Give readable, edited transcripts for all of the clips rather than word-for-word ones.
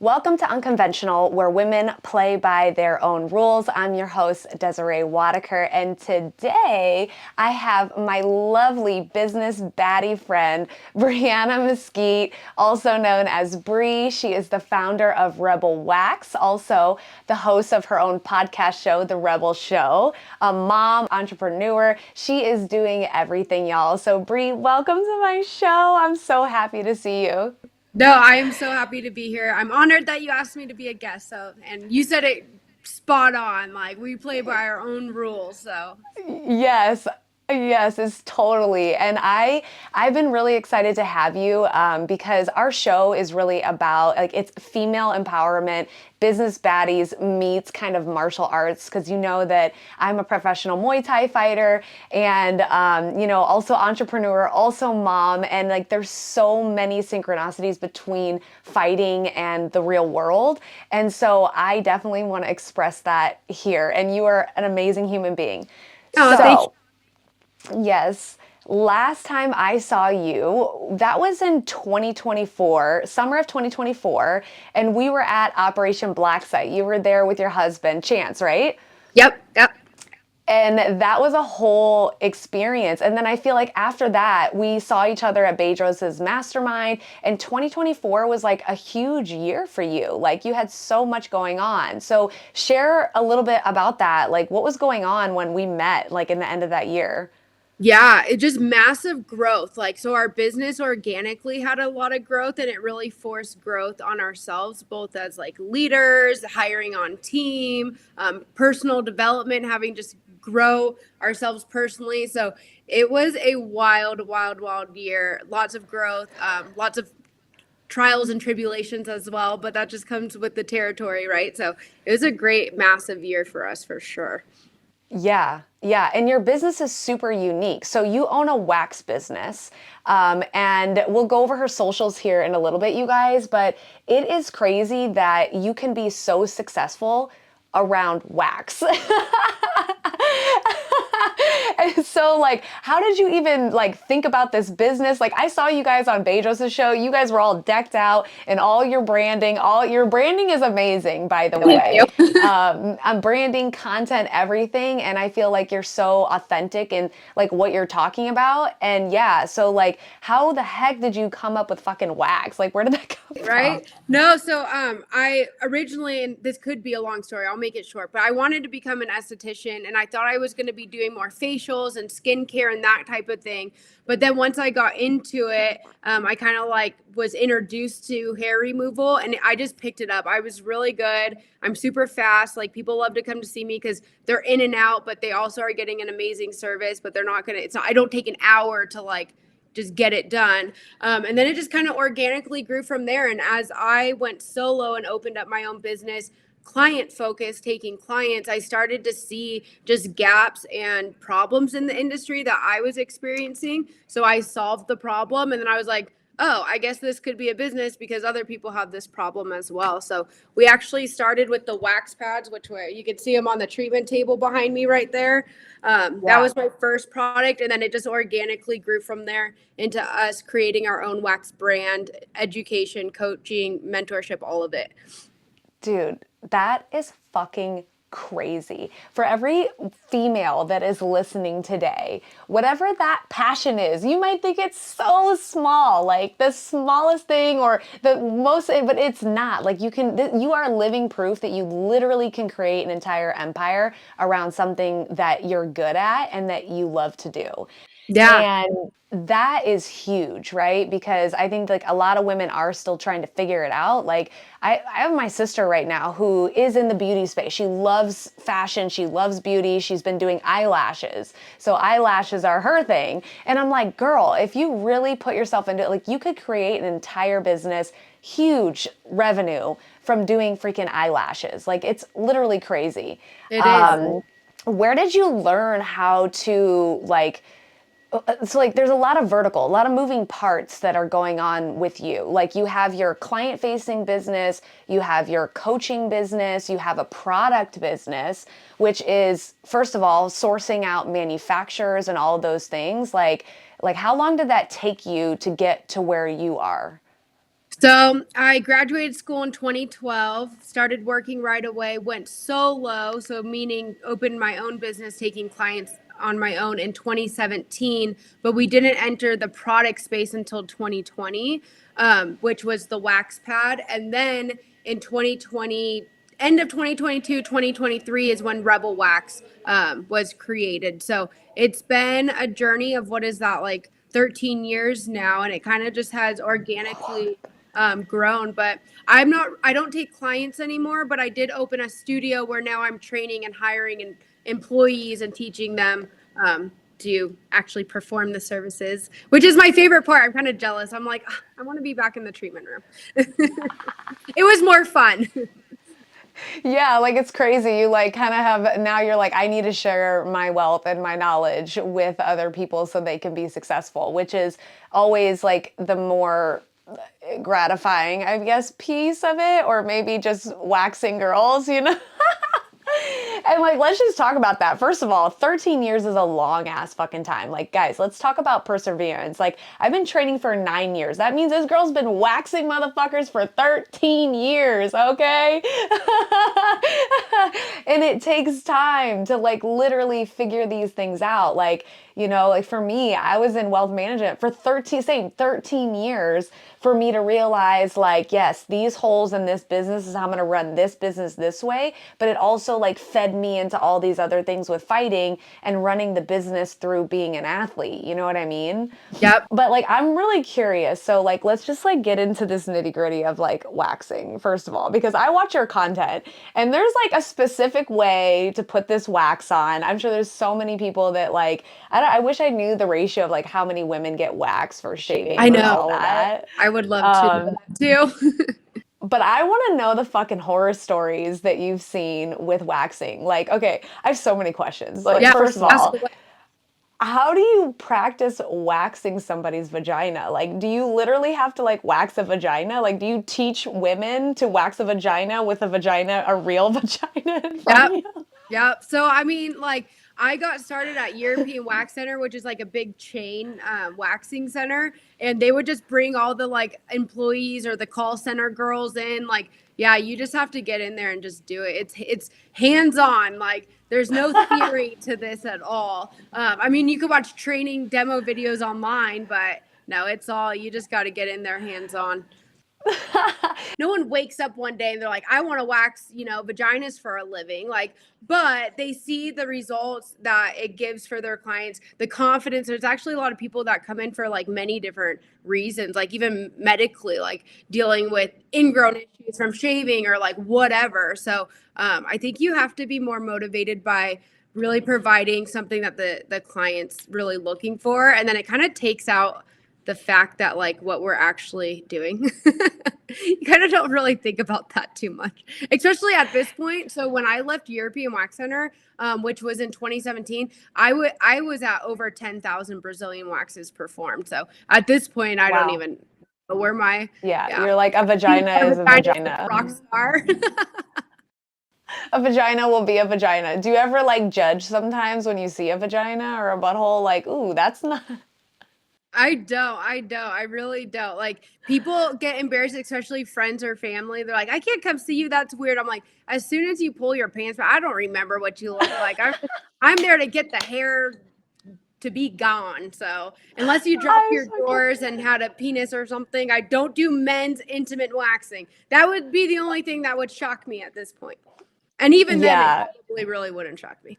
Welcome to Unconventional, where women play by their own rules. I'm your host, Desiree Wodicker, and today I have my lovely business baddie friend, Brianna Mesquit, also known as Bree. She is the founder of Rebel Wax, also the host of her own podcast show, The Rebel Show, a mom, entrepreneur. She is doing everything, y'all. So Bree, welcome to my show. I'm so happy to see you. No, I am so happy to be here. I'm honored that you asked me to be a guest. And you said it spot on. Like we play by our own rules. So, Yes. Yes, it's totally. And I've been really excited to have you because our show is really about like it's female empowerment, business baddies meets kind of martial arts because you know that I'm a professional Muay Thai fighter and also entrepreneur, also mom, and like there's so many synchronicities between fighting and the real world. And so I definitely want to express that here. And you are an amazing human being. oh, thank you. So, yes, last time I saw you, that was in 2024, summer of 2024, and we were at Operation Black Site. You were there with your husband, Chance, right? Yep, yep. And that was a whole experience. And then I feel like after that, we saw each other at Bedros's mastermind. And 2024 was like a huge year for you. Like you had so much going on. So share a little bit about that. Like what was going on when we met, like in the end of that year? Yeah, it just massive growth. Like, so our business organically had a lot of growth and it really forced growth on ourselves, both as like leaders, hiring on team, personal development, having just grow ourselves personally. So it was a wild, wild, wild year. Lots of growth, lots of trials and tribulations as well, but that just comes with the territory, right? So it was a great, massive year for us for sure. Yeah, yeah. And your business is super unique. So you own a wax business. And we'll go over her socials here in a little bit, you guys, but it is crazy that you can be so successful around wax. And so like how did you even like think about this business? Like I saw you guys on Bedros' show. You guys were all decked out and all your branding is amazing, by the Thank way. you. I'm branding, content, everything, and I feel like you're so authentic in like what you're talking about. And yeah, so like how the heck did you come up with fucking wax? Like where did that come from? Right? No, so I originally, and this could be a long story, I'll make it short, but I wanted to become an esthetician and I thought I was going to be doing more facials and skincare and that type of thing. But then once I got into it, I kind of like was introduced to hair removal and I just picked it up. I was really good. I'm super fast. Like people love to come to see me because they're in and out, but they also are getting an amazing service, but they're not going to, it's not, I don't take an hour to like just get it done. And then it just kind of organically grew from there. And as I went solo and opened up my own business, client focused, taking clients, I started to see just gaps and problems in the industry that I was experiencing. So I solved the problem. And then I was like, oh, I guess this could be a business because other people have this problem as well. So we actually started with the wax pads, which were, you can see them on the treatment table behind me right there. That Yeah. was my first product. And then it just organically grew from there into us creating our own wax brand, education, coaching, mentorship, all of it. Dude, that is fucking crazy. For every female that is listening today, whatever that passion is, you might think it's so small, like the smallest thing or the most, but it's not. Like you are living proof that you literally can create an entire empire around something that you're good at and that you love to do. Yeah. And that is huge, right? Because I think like a lot of women are still trying to figure it out. Like I have my sister right now who is in the beauty space. She loves fashion. She loves beauty. She's been doing eyelashes. So eyelashes are her thing. And I'm like, girl, if you really put yourself into it, like you could create an entire business, huge revenue from doing freaking eyelashes. Like it's literally crazy. It is. Where did you learn how to like so like there's a lot of vertical, a lot of moving parts that are going on with you. Like you have your client facing business, you have your coaching business, you have a product business, which is first of all sourcing out manufacturers and all of those things. Like how long did that take you to get to where you are? So I graduated school in 2012, started working right away, went solo, so meaning opened my own business, taking clients on my own in 2017, but we didn't enter the product space until 2020, which was the wax pad. And then in 2020, end of 2022, 2023 is when Rebel Wax was created. So it's been a journey of what is that, like 13 years now, and it kind of just has organically grown. But I don't take clients anymore, but I did open a studio where now I'm training and hiring and employees and teaching them to actually perform the services, which is my favorite part. I'm kind of jealous. I'm like, "Ah, I want to be back in the treatment room." It was more fun. Yeah, like it's crazy. You like kind of have now you're like, I need to share my wealth and my knowledge with other people so they can be successful, which is always like the more gratifying, I guess, piece of it, or maybe just waxing girls, you know? And like, let's just talk about that. First of all, 13 years is a long ass fucking time. Like, guys, let's talk about perseverance. Like, I've been training for 9 years. That means this girl's been waxing motherfuckers for 13 years, okay? And it takes time to like literally figure these things out. Like, you know, like for me, I was in wealth management for 13 years for me to realize like, yes, these holes in this business is how I'm going to run this business this way. But it also like fed me into all these other things with fighting and running the business through being an athlete. You know what I mean? Yep. But like, I'm really curious. So like, let's just like get into this nitty gritty of like waxing, first of all, because I watch your content and there's like a specific way to put this wax on. I'm sure there's so many people that like, I wish I knew the ratio of like how many women get waxed for shaving I versus know. all of that. I would love to know that too. But I want to know the fucking horror stories that you've seen with waxing. Like, okay, I have so many questions. Like, Yeah. first of Ask all, away. how do you practice waxing somebody's vagina? Like, do you literally have to like wax a vagina? Like, do you teach women to wax a vagina with a real vagina in front of Yep. you? Yep. So I mean, like I got started at European Wax Center, which is like a big chain waxing center, and they would just bring all the like employees or the call center girls in. Like, yeah, you just have to get in there and just do it. It's hands on. Like, there's no theory to this at all. I mean, you could watch training demo videos online, but no, it's all you just got to get in there hands on. No one wakes up one day and they're like, I want to wax, vaginas for a living. Like, but they see the results that it gives for their clients, the confidence. There's actually a lot of people that come in for like many different reasons, like even medically, like dealing with ingrown issues from shaving or like whatever. So I think you have to be more motivated by really providing something that the client's really looking for. And then it kind of takes out the fact that like what we're actually doing. You kind of don't really think about that too much, especially at this point. So when I left European Wax Center, which was in 2017, I was at over 10,000 Brazilian waxes performed. So at this point, I don't Wow. even know where my Yeah, yeah you're like a vagina our is a vagina is a vagina. rock star. A vagina will be a vagina. Do you ever like judge sometimes when you see a vagina or a butthole? Like, ooh, that's not. I really don't. Like people get embarrassed, especially friends or family. They're like, I can't come see you. That's weird. I'm like, as soon as you pull your pants back, I don't remember what you look like. I'm there to get the hair to be gone. So unless you drop I'm your so drawers and had a penis or something, I don't do men's intimate waxing. That would be the only thing that would shock me at this point. And even then, it yeah. probably really wouldn't shock me.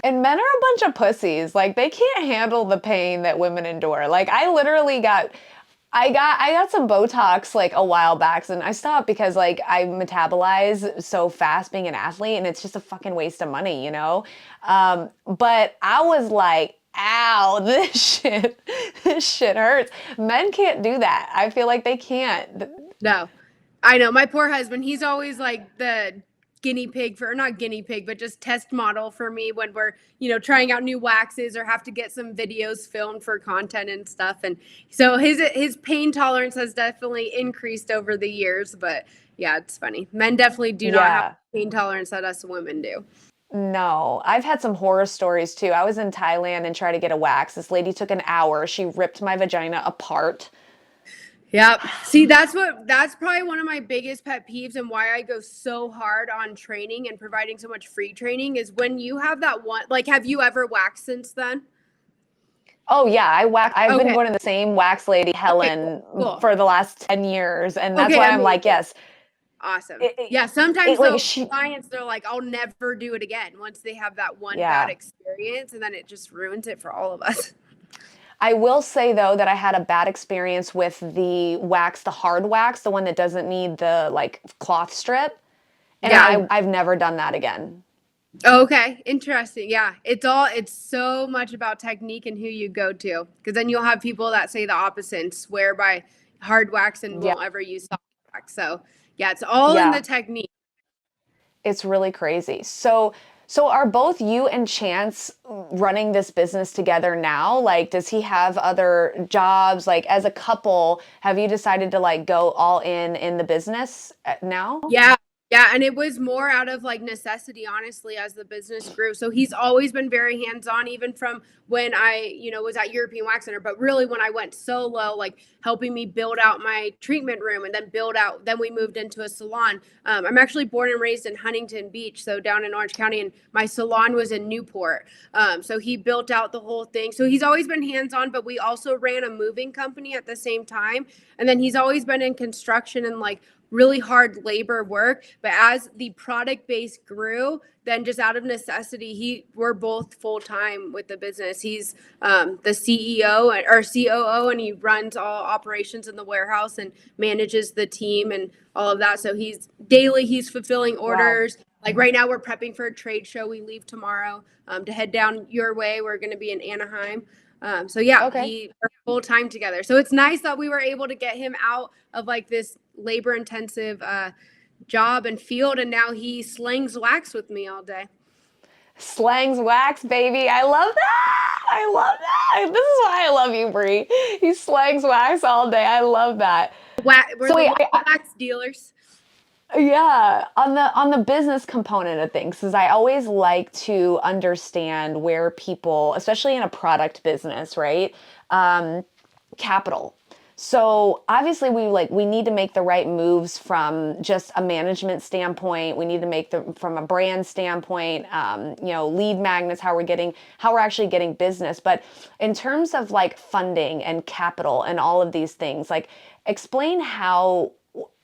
And men are a bunch of pussies. Like they can't handle the pain that women endure. Like I literally I got some Botox like a while back and I stopped because like I metabolize so fast being an athlete and it's just a fucking waste of money, you know? But I was like, ow, this shit hurts. Men can't do that. I feel like they can't. No, I know. My poor husband, he's always like the guinea pig for, or not guinea pig, but just test model for me when we're, trying out new waxes or have to get some videos filmed for content and stuff. And so his pain tolerance has definitely increased over the years. But yeah, it's funny. Men definitely do not have Yeah. pain tolerance that us women do. No, I've had some horror stories too. I was in Thailand and tried to get a wax. This lady took an hour. She ripped my vagina apart. Yep. See, that's probably one of my biggest pet peeves and why I go so hard on training and providing so much free training is when you have that one, like, have you ever waxed since then? Oh yeah, I've been Okay. going to the same wax lady, Okay, cool. Helen, Cool. for the last 10 years, and that's Okay, why I'm like, amazing. yes, Awesome. it, it, Yeah, sometimes like though she, clients they're like, I'll never do it again once they have that one bad yeah. experience and then it just ruins it for all of us. I will say though that I had a bad experience with the wax, the hard wax, the one that doesn't need the like cloth strip, and Yeah. I've never done that again. Okay, interesting. Yeah, it's so much about technique and who you go to, because then you'll have people that say the opposite and swear by hard wax and Yeah, won't ever use soft wax. So yeah, it's all in the yeah. technique. It's really crazy. So are both you and Chance running this business together now? Like, does he have other jobs? Like, as a couple, have you decided to like go all in the business now? Yeah. Yeah, and it was more out of like necessity, honestly, as the business grew. So he's always been very hands-on, even from when I was at European Wax Center, but really when I went solo, like helping me build out my treatment room and then then we moved into a salon. I'm actually born and raised in Huntington Beach, so down in Orange County, and my salon was in Newport. So he built out the whole thing. So he's always been hands-on, but we also ran a moving company at the same time. And then he's always been in construction and like really hard labor work. But as the product base grew, then just out of necessity, we're both full time with the business. He's the CEO or COO, and he runs all operations in the warehouse and manages the team and all of that. So he's fulfilling Wow. orders. Like right now, we're prepping for a trade show. We leave tomorrow to head down your way. We're going to be in Anaheim. So yeah, Okay. we're full time together. So it's nice that we were able to get him out of like this labor intensive job and field, and now he slings wax with me all day. Slangs wax, baby. I love that. I love that. This is why I love you, Bree. He slangs wax all day. I love that. We're So the wait, local wax dealers. yeah, on the business component of things, because I always like to understand where people, especially in a product business, right? Um, Capital. So obviously we need to make the right moves from just a management standpoint. We need to make the from a brand standpoint, lead magnets, how we're actually getting business. But in terms of like funding and capital and all of these things, like explain how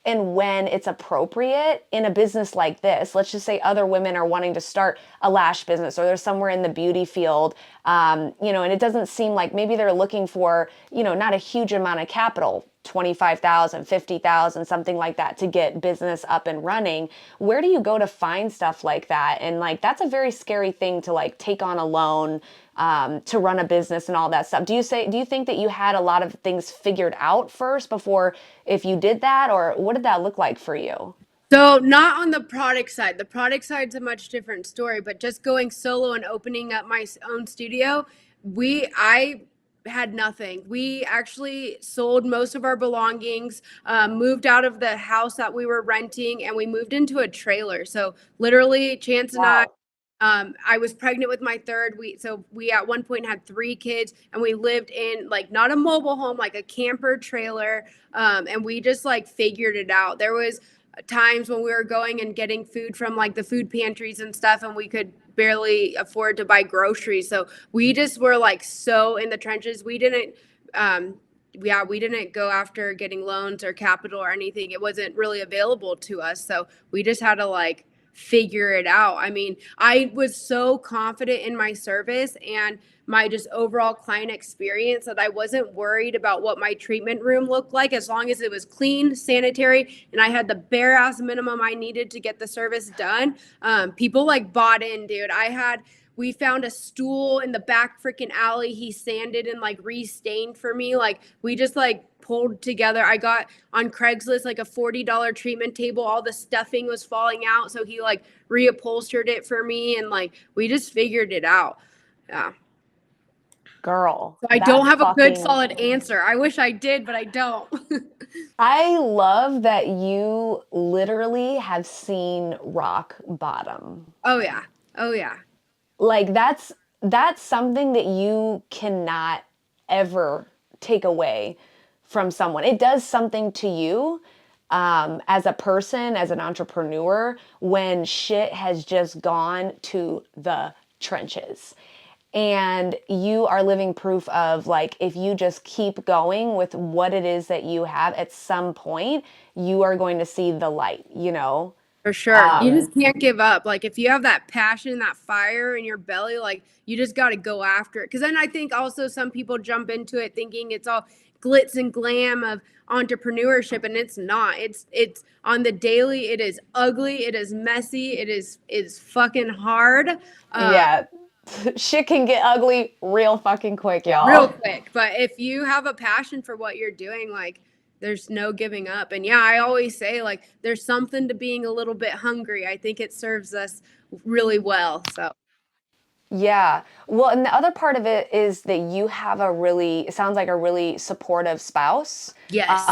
and when it's appropriate in a business like this. Let's just say other women are wanting to start a lash business or they're somewhere in the beauty field, and it doesn't seem like maybe they're looking for, not a huge amount of capital, 25,000, 50,000, something like that to get business up and running. Where do you go to find stuff like that? And like, that's a very scary thing to like take on a loan, to run a business and all that stuff. Do you think that you had a lot of things figured out first before if you did that, or what did that look like for you? So not on the product side. The product side's a much different story, but just going solo and opening up my own studio, I had nothing. We actually sold most of our belongings, moved out of the house that we were renting, and we moved into a trailer. So literally, Chance and Wow. I was pregnant with my third. We at one point had three kids, and we lived in like not a mobile home, like a camper trailer, and we just like figured it out. There was times when we were going and getting food from like the food pantries and stuff, and we could barely afford to buy groceries. So we just were like so in the trenches. Um, we didn't go after getting loans or capital or anything. It wasn't really available to us. So we just had to like figure it out. I mean, I was so confident in my service and my just overall client experience that I wasn't worried about what my treatment room looked like as long as it was clean, sanitary, and I had the bare ass minimum I needed to get the service done. People like bought in, dude. We found a stool in the back freaking alley. He sanded and like restained for me. Like we just like pulled together. I got on Craigslist like a $40 treatment table. All the stuffing was falling out. So he like reupholstered it for me and like we just figured it out. Yeah. Girl, So I that don't have a good fucking solid answer. I wish I did, but I don't. I love that you literally have seen rock bottom. Oh yeah. Oh yeah. Like that's something that you cannot ever take away from someone. It does something to you as a person, as an entrepreneur, when shit has just gone to the trenches. And you are living proof of like, if you just keep going with what it is that you have, at some point, you are going to see the light, you know? For sure. You just can't give up. Like if you have that passion, that fire in your belly, like you just got to go after it. Cause then I think also some people jump into it thinking it's all glitz and glam of entrepreneurship, and it's not. It's on the daily, it is ugly, it is messy, it is fucking hard. Yeah. Shit can get ugly real fucking quick, Real y'all. quick. But if you have a passion for what you're doing, like there's no giving up. And yeah, I always say like there's something to being a little bit hungry. I think it serves us really well. So Yeah. Well, and the other part of it is that you have a really, it sounds like a really supportive spouse. yes.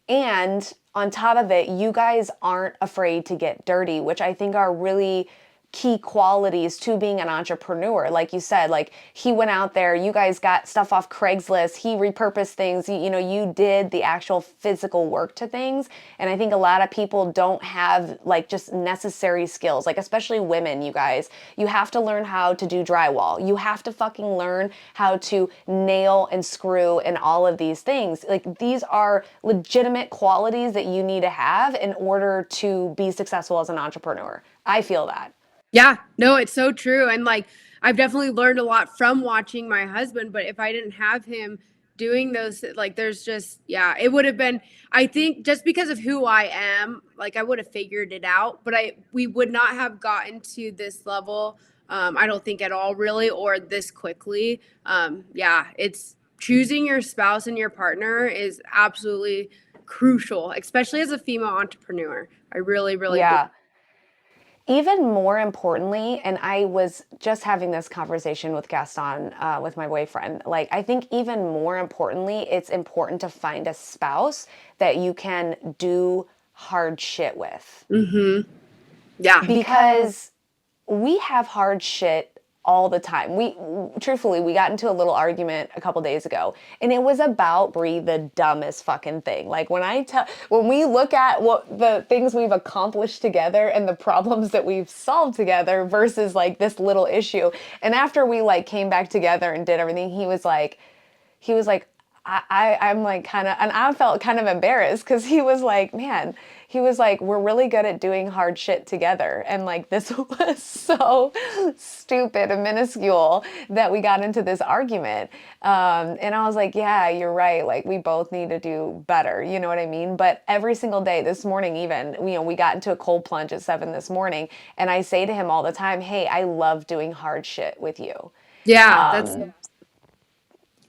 And on top of it, you guys aren't afraid to get dirty, which I think are really key qualities to being an entrepreneur. Like you said, like he went out there, you guys got stuff off Craigslist, he repurposed things, you know, you did the actual physical work to things. And I think a lot of people don't have like just necessary skills, like especially women, you guys. You have to learn how to do drywall. You have to fucking learn how to nail and screw and all of these things. Like these are legitimate qualities that you need to have in order to be successful as an entrepreneur. I feel that. Yeah, no, it's so true. And like, I've definitely learned a lot from watching my husband, but if I didn't have him doing those, like, there's just, yeah, it would have been, I think just because of who I am, like, I would have figured it out, but we would not have gotten to this level. I don't think at all, really, or this quickly. Yeah, it's choosing your spouse and your partner is absolutely crucial, especially as a female entrepreneur. I really, really believe. Yeah. Even more importantly, and I was just having this conversation with Gaston, with my boyfriend, like, I think even more importantly, it's important to find a spouse that you can do hard shit with. Yeah. Because we have hard shit all the time. We truthfully, we got into a little argument a couple days ago, and it was about Brie, the dumbest fucking thing. Like when we look at what the things we've accomplished together and the problems that we've solved together versus like this little issue. And after we like came back together and did everything, he was like, I'm like kind of, and I felt kind of embarrassed because he was like, man, he was like, we're really good at doing hard shit together. And like, this was so stupid and minuscule that we got into this argument. And I was like, yeah, you're right. Like, we both need to do better. You know what I mean? But every single day, this morning, even, you know, we got into a cold plunge at 7 this morning. And I say to him all the time, hey, I love doing hard shit with you. Yeah. That's,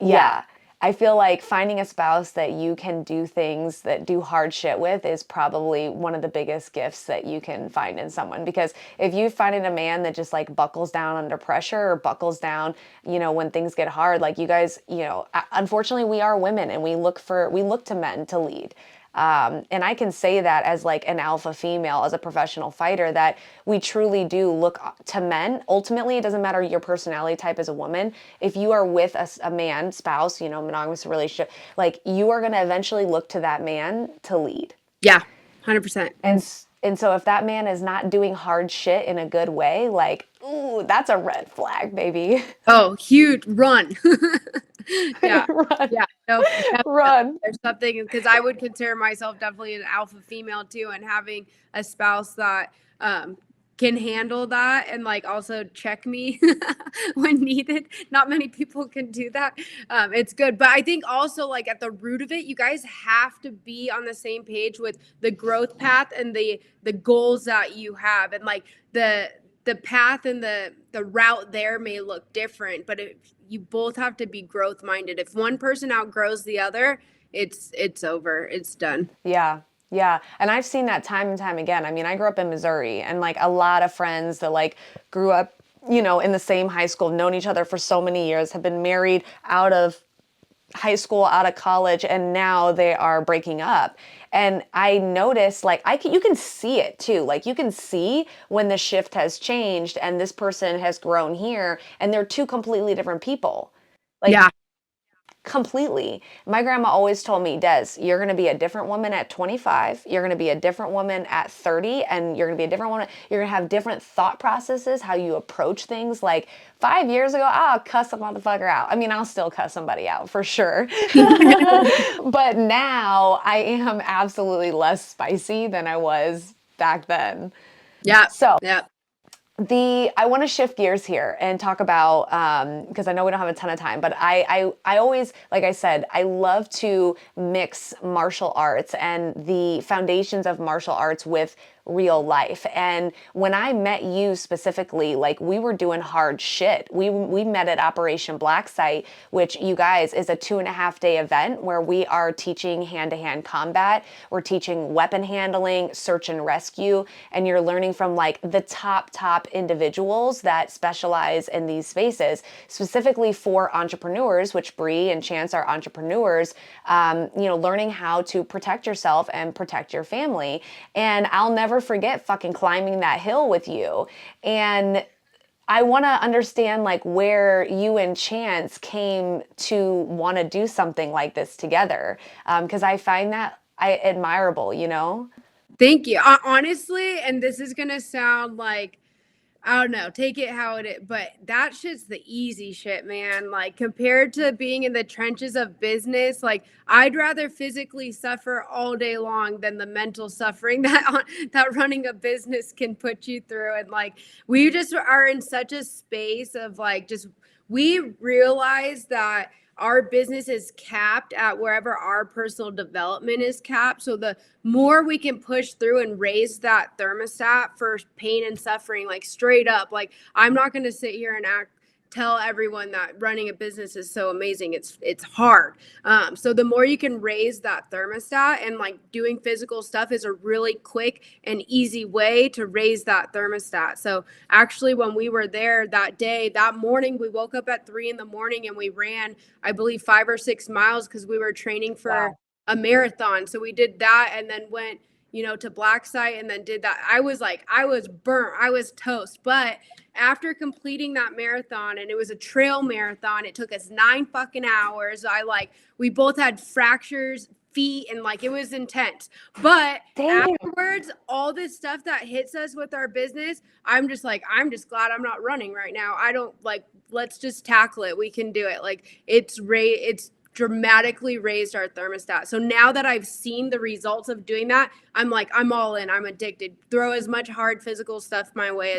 Yeah. I feel like finding a spouse that you can do things that do hard shit with is probably one of the biggest gifts that you can find in someone. Because if you find a man that just like buckles down under pressure or buckles down, you know, when things get hard, like you guys, you know, unfortunately we are women and we look to men to lead. And I can say that as like an alpha female, as a professional fighter, that we truly do look to men. Ultimately, it doesn't matter your personality type as a woman. If you are with a man, spouse, you know, monogamous relationship, like you are going to eventually look to that man to lead. yeah, 100%. And so if that man is not doing hard shit in a good way, like, ooh, that's a red flag, baby. Oh, huge run. Yeah. Run, Yeah. No, definitely. run. There's something because I would consider myself definitely an alpha female too, and having a spouse that can handle that and like also check me when needed. Not many people can do that. It's good. But I think also like at the root of it, you guys have to be on the same page with the growth path and the goals that you have. And like the path and the route there may look different, but if you both have to be growth minded. If one person outgrows the other, it's over. It's done. Yeah. Yeah. And I've seen that time and time again. I mean, I grew up in Missouri and like a lot of friends that like grew up, you know, in the same high school, known each other for so many years, have been married out of high school, out of college, and now they are breaking up. And I noticed like you can see it too. Like you can see when the shift has changed and this person has grown here and they're two completely different people. Like Yeah. Completely. My grandma always told me, Des, you're going to be a different woman at 25. You're going to be a different woman at 30. And you're going to be a different woman. You're going to have different thought processes, how you approach things. Like 5 years ago, I'll cuss a motherfucker out. I mean, I'll still cuss somebody out for sure. But now I am absolutely less spicy than I was back then. Yeah. So, Yeah. I want to shift gears here and talk about because I know we don't have a ton of time, but I always, like I said, I love to mix martial arts and the foundations of martial arts with real life. And when I met you specifically, like we were doing hard shit. We met at Operation Black Site, which you guys is a 2.5 day event where we are teaching hand-to-hand combat. We're teaching weapon handling, search and rescue, and you're learning from like the top individuals that specialize in these spaces, specifically for entrepreneurs, which Bree and Chance are entrepreneurs, learning how to protect yourself and protect your family. And I'll never forget fucking climbing that hill with you. And I want to understand like where you and Chance came to want to do something like this together. Because I find that admirable, you know? Thank you. Honestly, and this is going to sound like, I don't know, take it how it is, but that shit's the easy shit, man. Like compared to being in the trenches of business, like I'd rather physically suffer all day long than the mental suffering that running a business can put you through. And like we just are in such a space of like just we realize that our business is capped at wherever our personal development is capped. So the more we can push through and raise that thermostat for pain and suffering, like straight up, like I'm not going to sit here and tell everyone that running a business is so amazing. It's hard. So the more you can raise that thermostat, and like doing physical stuff is a really quick and easy way to raise that thermostat. So actually when we were there that day, that morning, we woke up at 3 a.m. and we ran, I believe 5 or 6 miles because we were training for a marathon. So we did that and then went, to Black Site and then did that. I was burnt. I was toast. But after completing that marathon, and it was a trail marathon, it took us 9 fucking hours. We both had fractures, feet, and like it was intense. But afterwards, all this stuff that hits us with our business, I'm just glad I'm not running right now. I don't let's just tackle it. We can do it. Like it's dramatically raised our thermostat. So now that I've seen the results of doing that, I'm all in. I'm addicted. Throw as much hard physical stuff my way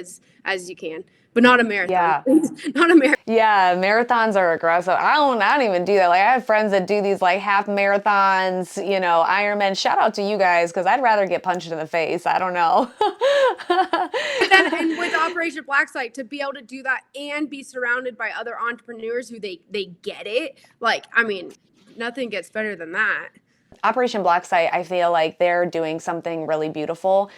as you can, but not a marathon. Yeah. Not a marathon. Yeah, marathons are aggressive. I don't even do that. Like I have friends that do these like half marathons, Ironman. Shout out to you guys because I'd rather get punched in the face. I don't know. And with Operation Black Site, to be able to do that and be surrounded by other entrepreneurs who they get it, nothing gets better than that. Operation Black Site, I feel like they're doing something really beautiful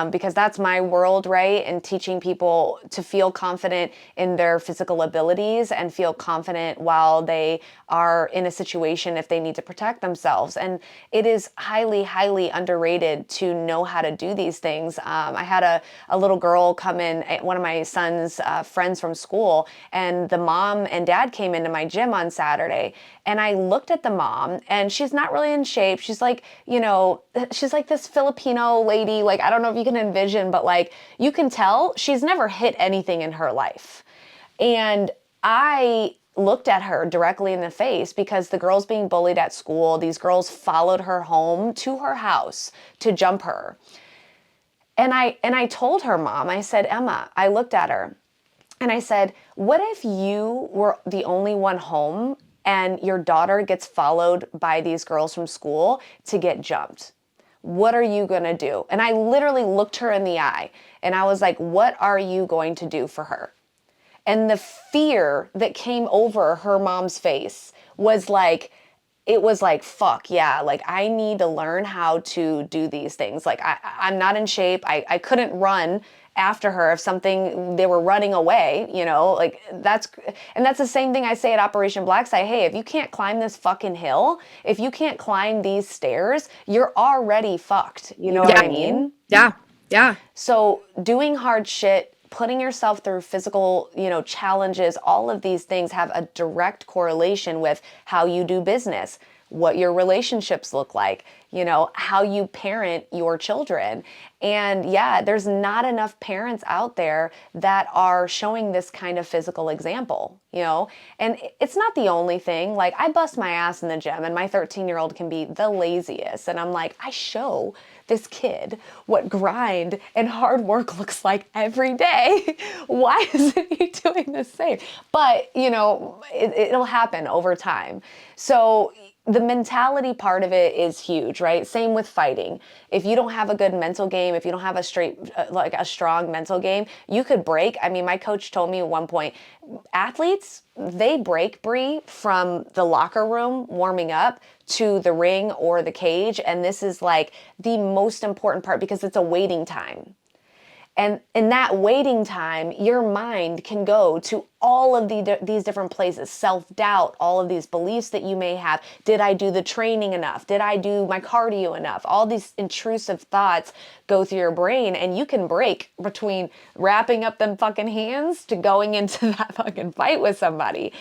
because that's my world, right? And teaching people to feel confident in their physical abilities and feel confident while they are in a situation if they need to protect themselves. And it is highly, highly underrated to know how to do these things. I had a little girl come in, one of my son's friends from school, and the mom and dad came into my gym on Saturday. And I looked at the mom, and she's not really in shape. She's like, she's like this Filipino lady. Like, I don't know if you can envision, but like, you can tell she's never hit anything in her life. And I looked at her directly in the face because the girl's being bullied at school. These girls followed her home to her house to jump her. And I told her mom, I said, Emma, I looked at her and I said, what if you were the only one home and your daughter gets followed by these girls from school to get jumped? What are you going to do? And I literally looked her in the eye and I was like, what are you going to do for her? And the fear that came over her mom's face was like, it was like, fuck yeah, like I need to learn how to do these things. Like I'm not in shape. I couldn't run after her if they were running away, like that's the same thing I say at Operation Black Site. Hey, if you can't climb this fucking hill, if you can't climb these stairs, you're already fucked. You know what I mean? Yeah. Yeah. So doing hard shit putting yourself through physical, challenges, all of these things have a direct correlation with how you do business, what your relationships look like, how you parent your children. And yeah, there's not enough parents out there that are showing this kind of physical example, and it's not the only thing. Like, I bust my ass in the gym and my 13-year-old can be the laziest. And I'm like, I show this kid what grind and hard work looks like every day. Why isn't he doing the same? But, it'll happen over time. So the mentality part of it is huge, right? Same with fighting. If you don't have a good mental game, if you don't have a strong mental game, you could break. I mean, my coach told me at one point, athletes, they break, Bree, from the locker room warming up to the ring or the cage. And this is like the most important part because it's a waiting time. And in that waiting time, your mind can go to all of these different places, self-doubt, all of these beliefs that you may have. Did I do the training enough? Did I do my cardio enough? All these intrusive thoughts go through your brain, and you can break between wrapping up them fucking hands to going into that fucking fight with somebody.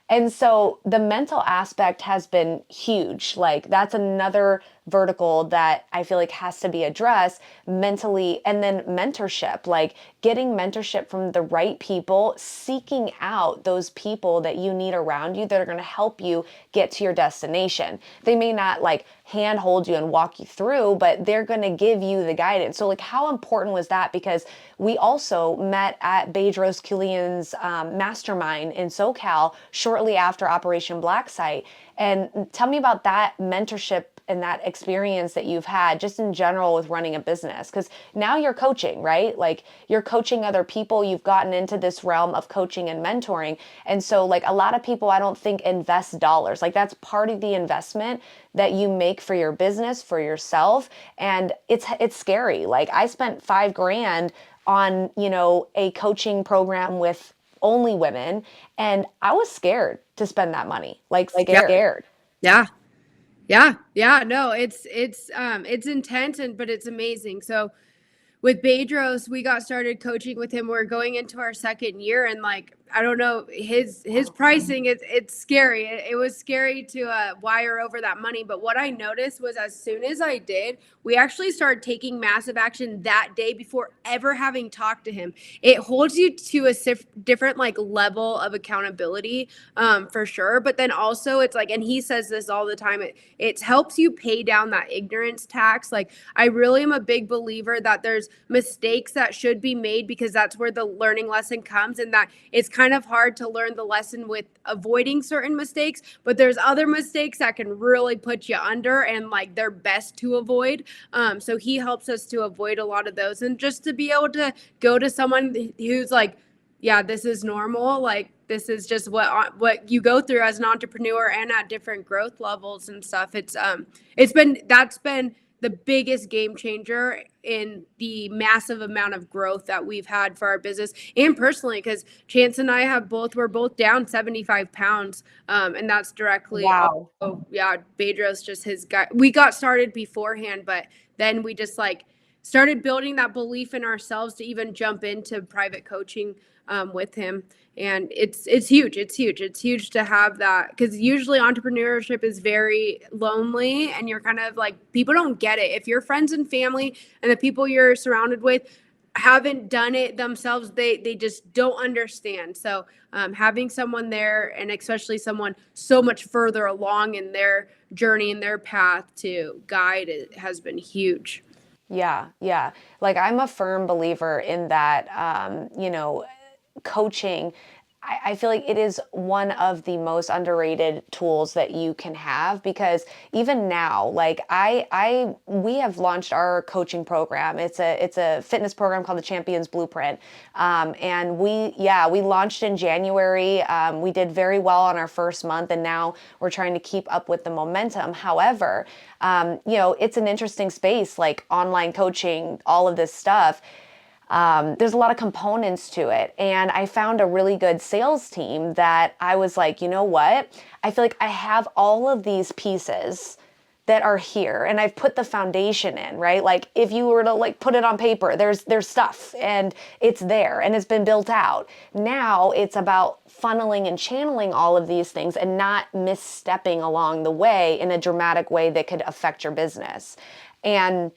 And so the mental aspect has been huge. Like, that's another vertical that I feel like has to be addressed mentally. And then mentorship, like getting mentorship from the right people, seeking out those people that you need around you that are going to help you get to your destination. They may not like handhold you and walk you through, but they're going to give you the guidance. So like, how important was that? Because we also met at Bedros Keuilian's mastermind in SoCal shortly after Operation Black Site. And tell me about that mentorship and that experience that you've had just in general with running a business. Because now you're coaching, right? Like, you're coaching other people. You've gotten into this realm of coaching and mentoring. And so like, a lot of people, I don't think, invest dollars. Like, that's part of the investment that you make for your business, for yourself. And it's scary. Like, I spent $5,000 on, a coaching program with only women. And I was scared to spend that money, like scared. Yeah. Yeah. No, it's intense but it's amazing. So with Bedros, we got started coaching with him. We're going into our second year, and like, I don't know, his pricing, it's scary. It was scary to wire over that money. But what I noticed was, as soon as I did, we actually started taking massive action that day before ever having talked to him. It holds you to a different like level of accountability, for sure. But then also it's like, and he says this all the time, it helps you pay down that ignorance tax. Like, I really am a big believer that there's mistakes that should be made because that's where the learning lesson comes, and that it's kind of hard to learn the lesson with avoiding certain mistakes, but there's other mistakes that can really put you under, and like, they're best to avoid. So he helps us to avoid a lot of those, and just to be able to go to someone who's like, yeah, this is normal. Like, this is just what you go through as an entrepreneur and at different growth levels and stuff. That's been the biggest game changer in the massive amount of growth that we've had for our business and personally, because Chance and I we're both down 75 pounds. And that's directly, Wow. Bedros, just his guy. We got started beforehand, but then we just like started building that belief in ourselves to even jump into private coaching with him. And it's huge. It's huge to have that, because usually entrepreneurship is very lonely, and you're kind of like, people don't get it. If your friends and family and the people you're surrounded with haven't done it themselves, they just don't understand. So having someone there, and especially someone so much further along in their journey and their path to guide it, has been huge. Yeah. Like, I'm a firm believer in that, coaching. I feel like it is one of the most underrated tools that you can have, because even now, like, we have launched our coaching program. It's a fitness program called the Champions Blueprint. And we launched in January. We did very well on our first month, and now we're trying to keep up with the momentum. However, it's an interesting space, like online coaching, all of this stuff. There's a lot of components to it. And I found a really good sales team that I was like, you know what? I feel like I have all of these pieces that are here, and I've put the foundation in, right? Like if you were to like put it on paper, there's stuff and it's there and it's been built out. Now it's about funneling and channeling all of these things and not misstepping along the way in a dramatic way that could affect your business. And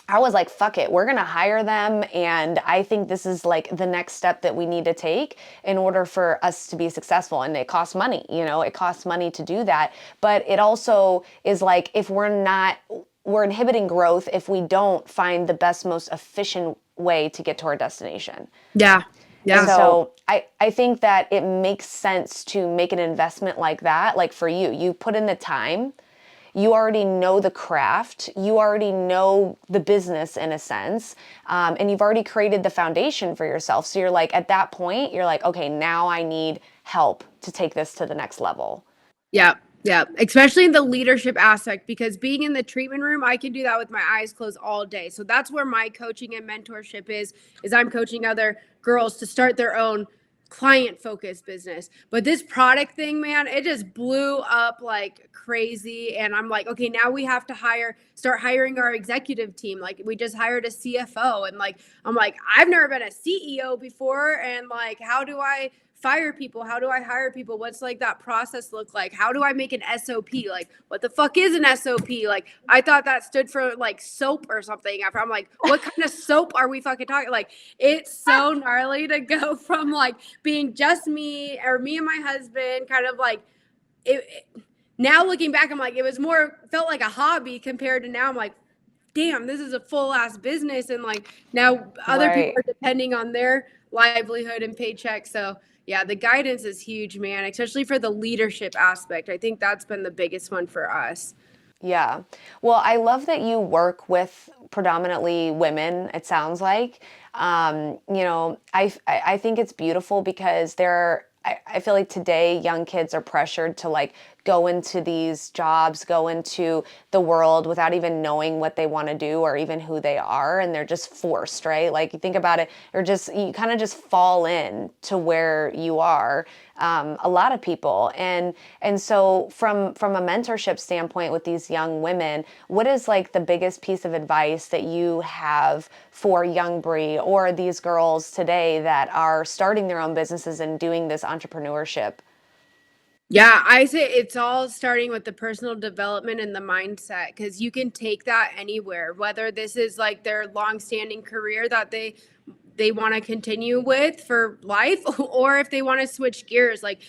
I was like, fuck it, we're gonna hire them. And I think this is like the next step that we need to take in order for us to be successful. And it costs money, it costs money to do that. But it also is like, if we're inhibiting growth if we don't find the best, most efficient way to get to our destination. Yeah. Yeah. And so I think that it makes sense to make an investment like that. Like for you put in the time, you already know the craft, you already know the business in a sense, and you've already created the foundation for yourself. So you're like, at that point, you're like, okay, now I need help to take this to the next level. Yeah. Yeah. Especially in the leadership aspect, because being in the treatment room, I can do that with my eyes closed all day. So that's where my coaching and mentorship is I'm coaching other girls to start their own client focused business. But this product thing, man, it just blew up like crazy. And I'm like, okay, now we have to start hiring our executive team. Like we just hired a CFO, and like, I'm like, I've never been a CEO before. And like, how do I fire people? How do I hire people? What's like that process look like? How do I make an SOP? Like, what the fuck is an SOP? Like, I thought that stood for like soap or something. After I'm like, what kind of soap are we fucking talking? Like, it's so gnarly to go from like being just me or me and my husband, kind of like now looking back, I'm like, it was felt like a hobby compared to now. I'm like, damn, this is a full ass business. And like now other people are depending on their livelihood and paycheck. So yeah, the guidance is huge, man, especially for the leadership aspect. I think that's been the biggest one for us. Yeah. Well, I love that you work with predominantly women, it sounds like. I think it's beautiful because I feel like today young kids are pressured to like go into these jobs, go into the world without even knowing what they want to do or even who they are. And they're just forced, right? Like you think about it, you kind of just fall in to where you are. A lot of people. And so from a mentorship standpoint with these young women, what is like the biggest piece of advice that you have for young Bree or these girls today that are starting their own businesses and doing this entrepreneurship? Yeah, I say it's all starting with the personal development and the mindset, because you can take that anywhere, whether this is like their long-standing career that they want to continue with for life, or if they want to switch gears, like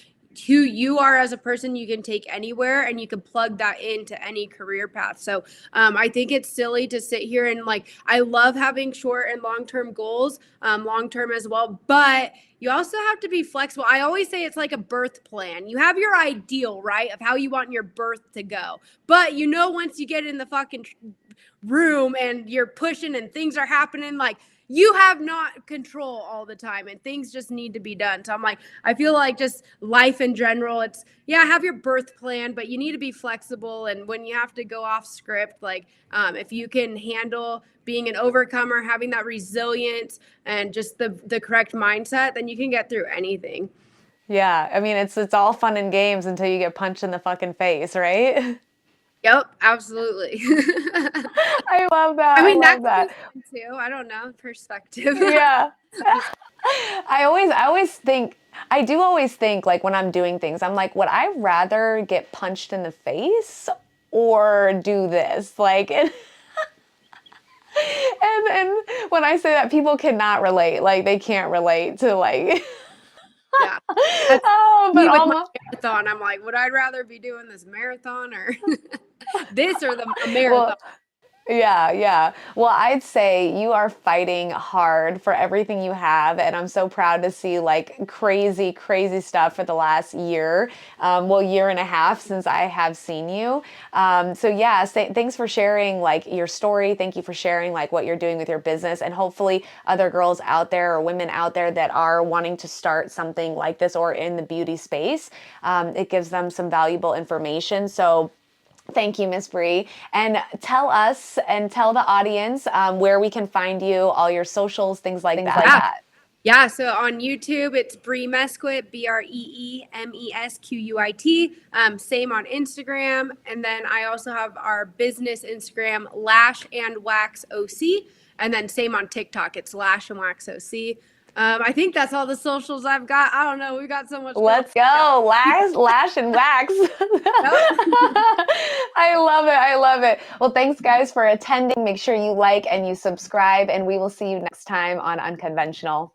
who you are as a person, you can take anywhere and you can plug that into any career path. So I think it's silly to sit here and like, I love having short and long-term goals, long-term as well, but you also have to be flexible. I always say it's like a birth plan. You have your ideal, right, of how you want your birth to go. But once you get in the fucking room and you're pushing and things are happening, like you have not control all the time and things just need to be done. So I'm like, I feel like just life in general, it's, yeah, have your birth plan, but you need to be flexible. And when you have to go off script, like if you can handle being an overcomer, having that resilience and just the correct mindset, then you can get through anything. Yeah. I mean, it's all fun and games until you get punched in the fucking face, right? Yep, absolutely. I love that. I mean, I that love could be that. fun too. I don't know, perspective. Yeah. I do always think like when I'm doing things, I'm like, would I rather get punched in the face or do this? Like, and when I say that, people cannot relate. Like, they can't relate to like, Yeah. That's oh, but me with my almost, marathon. I'm like, would I rather be doing this marathon or this or a marathon? well, yeah, yeah. Well, I'd say you are fighting hard for everything you have, and I'm so proud to see like crazy, crazy stuff for the last year, year and a half since I have seen you. So yeah, thanks for sharing like your story. Thank you for sharing like what you're doing with your business, and hopefully other girls out there or women out there that are wanting to start something like this or in the beauty space, it gives them some valuable information. So thank you, Miss Bree. And tell us and tell the audience where we can find you, all your socials, things like Yeah. that. Yeah, so on YouTube, it's Bree Mesquit, BreeMesquit. Same on Instagram. And then I also have our business Instagram, Lash and Wax OC. And then same on TikTok, it's Lash and Wax OC. I think that's all the socials I've got. I don't know. We've got so much going Let's go. Lash and wax. Yep. I love it. I love it. Well, thanks guys for attending. Make sure you like and you subscribe, and we will see you next time on Unconventional.